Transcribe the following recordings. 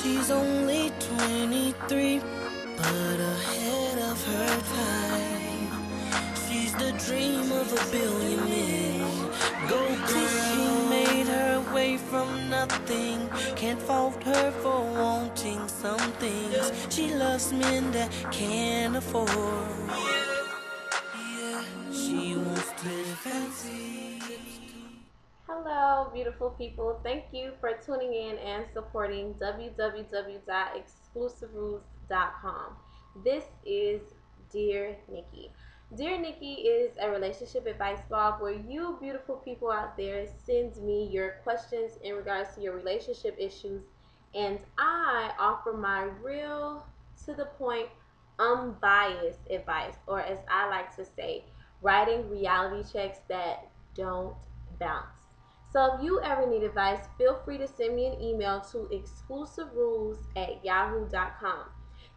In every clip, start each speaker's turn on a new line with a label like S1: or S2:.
S1: She's only 23, but ahead of her time. She's the dream of a billion men. Go girl. She made her way from nothing. Can't fault her for wanting some things. She loves men that can't afford. Yeah, she wants to live fancy.
S2: Hello, beautiful people. Thank you for tuning in and supporting www.exclusiverules.com. This is Dear Nikki. Dear Nikki is a relationship advice blog where you beautiful people out there send me your questions in regards to your relationship issues, and I offer my real, to the point, unbiased advice, or as I like to say, writing reality checks that don't bounce. So if you ever need advice, feel free to send me an email to exclusiverules@yahoo.com.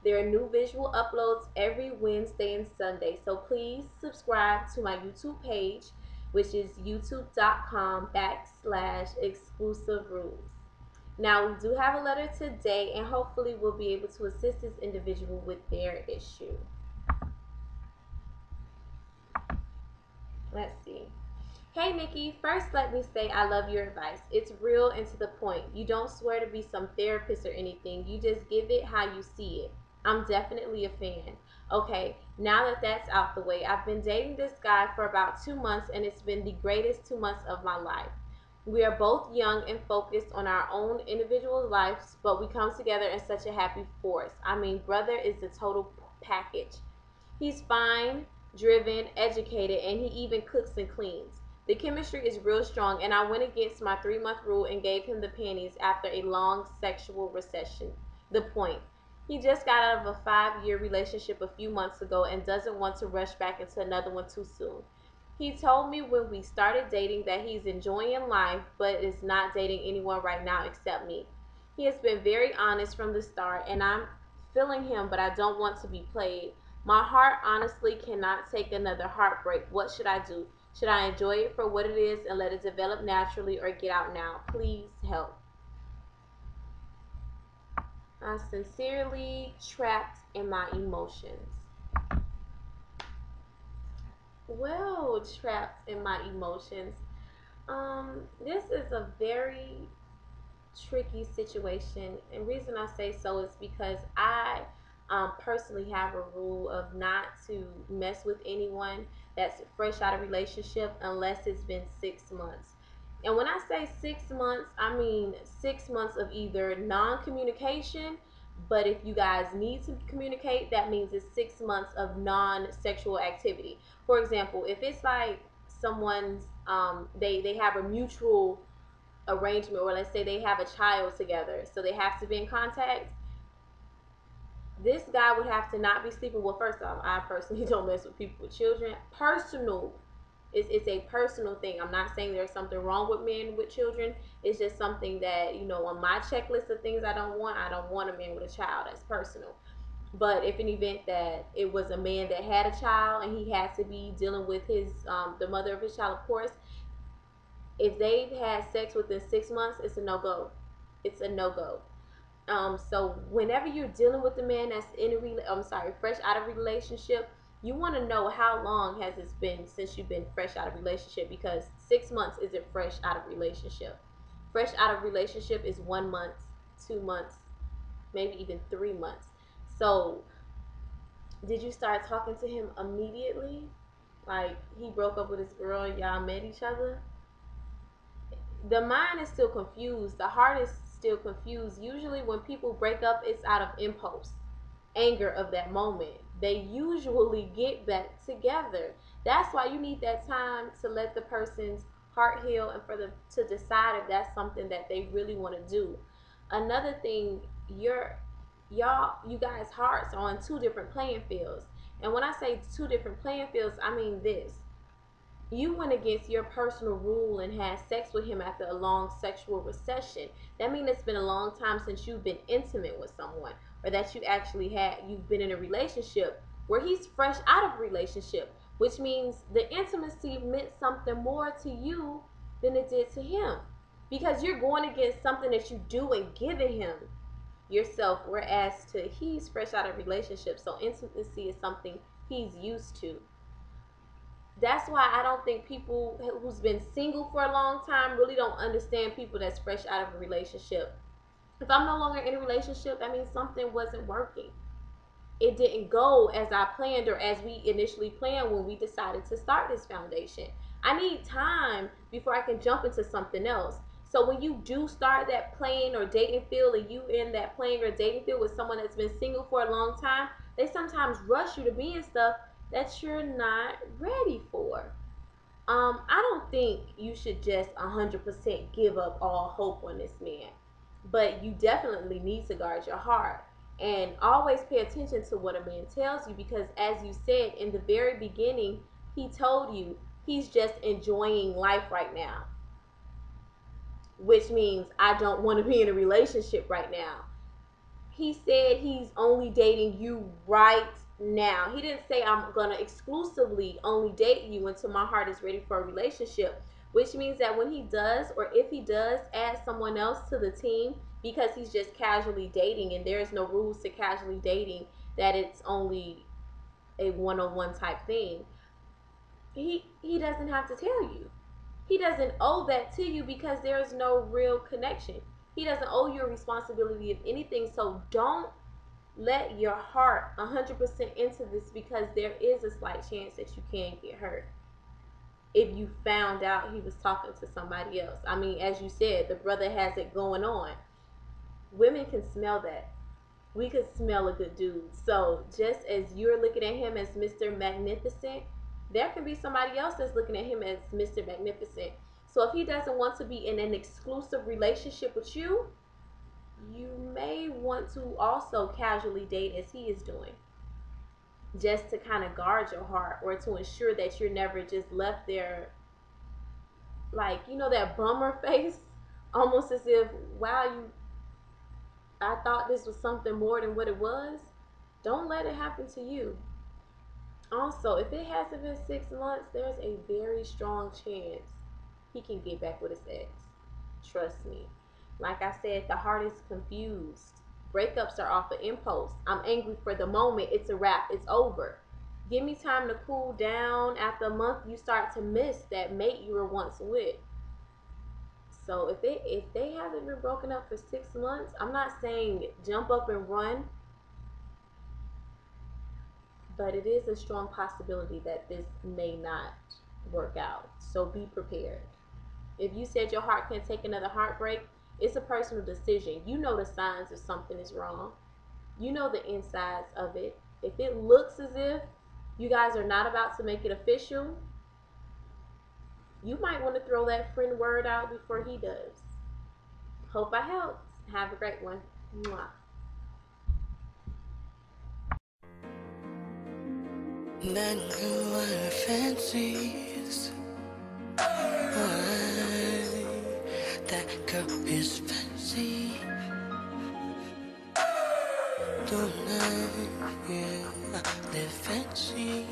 S2: There are new visual uploads every Wednesday and Sunday, so please subscribe to my YouTube page, which is youtube.com/exclusiverules. Now, we do have a letter today, and hopefully we'll be able to assist this individual with their issue. Let's see. Hey Nikki, first let me say I love your advice. It's real and to the point. You don't swear to be some therapist or anything. You just give it how you see it. I'm definitely a fan. Okay, now that that's out the way, I've been dating this guy for about 2 months and it's been the greatest 2 months of my life. We are both young and focused on our own individual lives, but we come together in such a happy force. I mean, brother is the total package. He's fine, driven, educated, and he even cooks and cleans. The chemistry is real strong, and I went against my 3 month rule and gave him the panties after a long sexual recession. The point. He just got out of a 5 year relationship a few months ago and doesn't want to rush back into another one too soon. He told me when we started dating that he's enjoying life but is not dating anyone right now except me. He has been very honest from the start, and I'm feeling him, but I don't want to be played. My heart honestly cannot take another heartbreak. What should I do? Should I enjoy it for what it is and let it develop naturally, or get out now? Please help. I'm sincerely trapped in my emotions. Well, trapped in my emotions. This is a very tricky situation, and reason I say so is because I personally have a rule of not to mess with anyone that's fresh out of relationship unless it's been 6 months. And when I say 6 months, I mean 6 months of either non-communication, but if you guys need to communicate, that means it's 6 months of non-sexual activity. For example, if it's like someone's they have a mutual arrangement, or let's say they have a child together, so they have to be in contact, this guy would have to not be sleeping. Well, first off, I personally don't mess with people with children. Personal, it's a personal thing. I'm not saying there's something wrong with men with children. It's just something that, on my checklist of things I don't want a man with a child. That's personal. But if an event that it was a man that had a child and he had to be dealing with his the mother of his child, of course, if they've had sex within 6 months, it's a no-go. It's a no-go. So whenever you're dealing with a man that's fresh out of a relationship, you want to know how long has it been since you've been fresh out of a relationship, because 6 months isn't fresh out of a relationship. Fresh out of a relationship is 1 month, 2 months, maybe even 3 months. So did you start talking to him immediately? Like he broke up with his girl and y'all met each other? The mind is still confused. The heart is still confused. Usually when people break up, it's out of impulse, anger of that moment. They usually get back together. That's why you need that time to let the person's heart heal and for them to decide if that's something that they really want to do. Another thing, you guys' hearts are on two different playing fields. And when I say two different playing fields, I mean this: you went against your personal rule and had sex with him after a long sexual recession. That means it's been a long time since you've been intimate with someone, or that you've been in a relationship where he's fresh out of a relationship, which means the intimacy meant something more to you than it did to him, because you're going against something that you do and giving him. yourself, whereas to he's fresh out of relationship, so intimacy is something he's used to. That's why I don't think people who's been single for a long time really don't understand people that's fresh out of a relationship. If I'm no longer in a relationship, that means something wasn't working. It didn't go as I planned or as we initially planned when we decided to start this foundation. I need time before I can jump into something else. So when you do start that playing or dating field, and you in that playing or dating field with someone that's been single for a long time, they sometimes rush you to be in stuff that you're not ready for. I don't think you should just 100% give up all hope on this man, but you definitely need to guard your heart and always pay attention to what a man tells you, because as you said in the very beginning, he told you he's just enjoying life right now, which means I don't want to be in a relationship right now. He said he's only dating you right now. He didn't say I'm gonna exclusively only date you until my heart is ready for a relationship, which means that when he does, or if he does add someone else to the team because he's just casually dating, and there's no rules to casually dating, that it's only a one-on-one type thing, he doesn't have to tell you. He doesn't owe that to you because there's no real connection. He doesn't owe you a responsibility of anything. So don't let your heart 100% into this, because there is a slight chance that you can get hurt if you found out he was talking to somebody else. I mean, as you said, the brother has it going on. Women can smell that. We could smell a good dude. So just as you're looking at him as Mr. Magnificent, there can be somebody else that's looking at him as Mr. Magnificent. So if he doesn't want to be in an exclusive relationship with you, you may want to also casually date as he is doing, just to kind of guard your heart, or to ensure that you're never just left there like, that bummer face, almost as if, wow, I thought this was something more than what it was. Don't let it happen to you. Also, if it hasn't been 6 months, there's a very strong chance he can get back with his ex. Trust me. Like I said, the heart is confused. Breakups are off of impulse. I'm angry for the moment. It's a wrap. It's over. Give me time to cool down. After a month, you start to miss that mate you were once with. So if they haven't been broken up for 6 months, I'm not saying jump up and run, but it is a strong possibility that this may not work out. So be prepared. If you said your heart can't take another heartbreak, it's a personal decision. You know the signs if something is wrong. You know the insides of it. If it looks as if you guys are not about to make it official, you might want to throw that friend word out before he does. Hope I helped. Have a great one. Mwah.
S1: That girl are fancies. Why? That girl is fancy. Tonight, yeah, I live fancy.